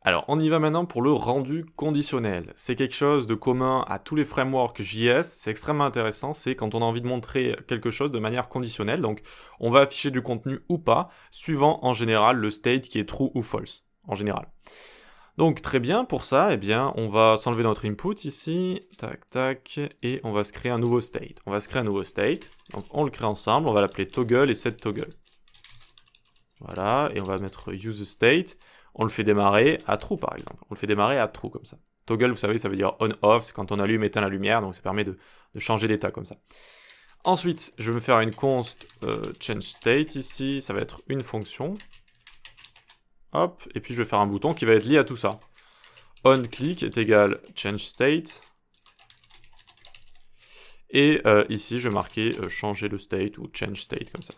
Alors, on y va maintenant pour le rendu conditionnel. C'est quelque chose de commun à tous les frameworks JS, c'est extrêmement intéressant, c'est quand on a envie de montrer quelque chose de manière conditionnelle, donc on va afficher du contenu ou pas, suivant en général le state qui est true ou false, en général. Donc très bien, pour ça, eh bien, on va s'enlever notre input ici, tac tac, et on va se créer un nouveau state. On va se créer un nouveau state, donc on le crée ensemble, on va l'appeler toggle et setToggle. Voilà, et on va mettre useState. On le fait démarrer à true par exemple. On le fait démarrer à true comme ça. Toggle, vous savez, ça veut dire on-off, c'est quand on allume, éteint la lumière, donc ça permet de changer d'état comme ça. Ensuite, je vais me faire une const changeState ici, ça va être une fonction. Hop, et puis je vais faire un bouton qui va être lié à tout ça. OnClick est égal changeState. Et ici, je vais marquer changer le state ou changeState comme ça.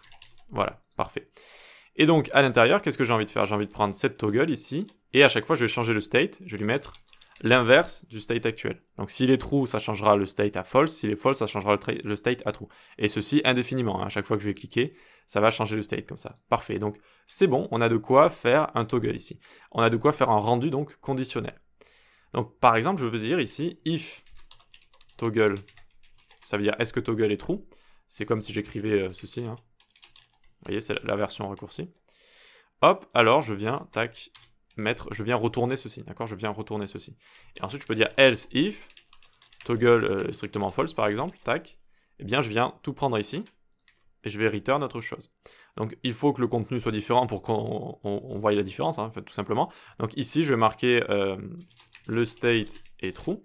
Voilà, parfait. Et donc, à l'intérieur, qu'est-ce que j'ai envie de faire? J'ai envie de prendre cette toggle ici, et à chaque fois, je vais changer le state, je vais lui mettre l'inverse du state actuel. Donc, s'il est true, ça changera le state à false, s'il est false, ça changera le state à true. Et ceci indéfiniment, hein. À chaque fois que je vais cliquer, ça va changer le state comme ça. Parfait, donc c'est bon, on a de quoi faire un toggle ici. On a de quoi faire un rendu, donc, conditionnel. Donc, par exemple, je peux dire ici, if toggle, ça veut dire est-ce que toggle est true? C'est comme si j'écrivais ceci, hein. Vous voyez, c'est la version raccourcie. Hop, alors je viens, tac, je viens retourner ceci, d'accord? Je viens retourner ceci. Et ensuite, je peux dire else if, toggle strictement false par exemple, tac, eh bien je viens tout prendre ici, et je vais return autre chose. Donc il faut que le contenu soit différent pour qu'on voie la différence, hein, en fait, tout simplement. Donc ici, je vais marquer le state est true.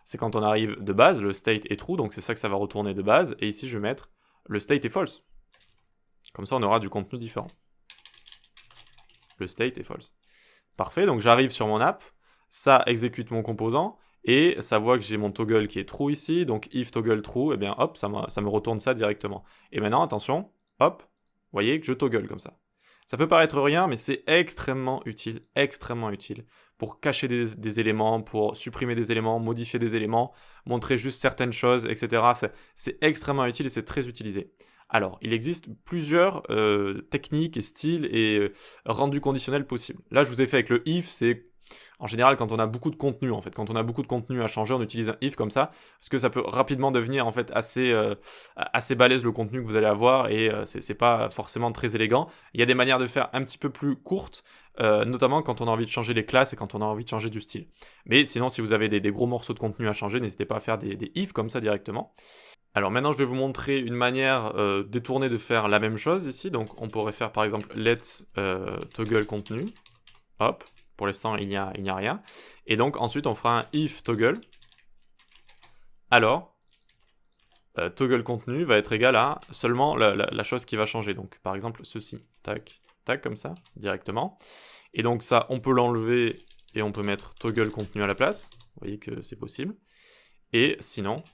C'est quand on arrive de base, le state est true, donc c'est ça que ça va retourner de base. Et ici, je vais mettre le state est false. Comme ça, on aura du contenu différent. Le state est false. Parfait, donc j'arrive sur mon app, ça exécute mon composant, et ça voit que j'ai mon toggle qui est true ici, donc if toggle true, et bien hop, ça me retourne ça directement. Et maintenant, attention, hop, vous voyez que je toggle comme ça. Ça peut paraître rien, mais c'est extrêmement utile pour cacher des éléments, pour supprimer des éléments, modifier des éléments, montrer juste certaines choses, etc. C'est extrêmement utile et c'est très utilisé. Alors, il existe plusieurs techniques et styles et rendus conditionnels possibles. Là, je vous ai fait avec le if, c'est en général quand on a beaucoup de contenu, en fait. Quand on a beaucoup de contenu à changer, on utilise un if comme ça, parce que ça peut rapidement devenir en fait assez balèze le contenu que vous allez avoir, et c'est pas forcément très élégant. Il y a des manières de faire un petit peu plus courtes, notamment quand on a envie de changer les classes et quand on a envie de changer du style. Mais sinon, si vous avez des gros morceaux de contenu à changer, n'hésitez pas à faire des if comme ça directement. Alors maintenant, je vais vous montrer une manière détournée de faire la même chose ici. Donc on pourrait faire par exemple let toggle contenu. Hop, pour l'instant il n'y a rien. Et donc ensuite on fera un if toggle. Alors, toggle contenu va être égal à seulement la chose qui va changer. Donc par exemple ceci, tac, tac comme ça, directement. Et donc ça, on peut l'enlever et on peut mettre toggle contenu à la place. Vous voyez que c'est possible. Et sinon...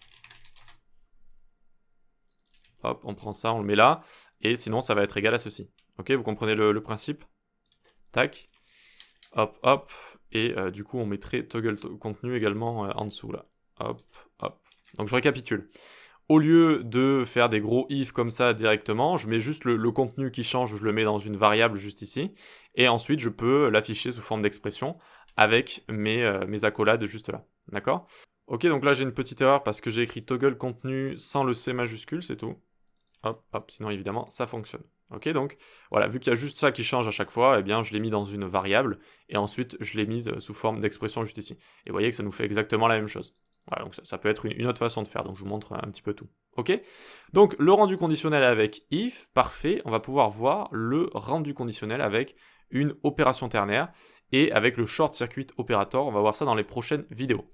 Hop, on prend ça, on le met là, et sinon ça va être égal à ceci. Ok, vous comprenez le principe? Tac, hop, hop, et du coup on mettrait toggle contenu également en dessous là. Hop, hop. Donc je récapitule. Au lieu de faire des gros if comme ça directement, je mets juste le contenu qui change, je le mets dans une variable juste ici, et ensuite je peux l'afficher sous forme d'expression avec mes accolades juste là. D'accord? Ok, donc là j'ai une petite erreur parce que j'ai écrit toggle contenu sans le C majuscule, c'est tout. Hop, hop, sinon évidemment ça fonctionne. Ok, donc voilà, vu qu'il y a juste ça qui change à chaque fois, eh bien je l'ai mis dans une variable, et ensuite je l'ai mise sous forme d'expression juste ici. Et vous voyez que ça nous fait exactement la même chose. Voilà, donc ça peut être une autre façon de faire, donc je vous montre un petit peu tout. Ok? Donc le rendu conditionnel avec if, parfait, on va pouvoir voir le rendu conditionnel avec une opération ternaire, et avec le short circuit operator, on va voir ça dans les prochaines vidéos.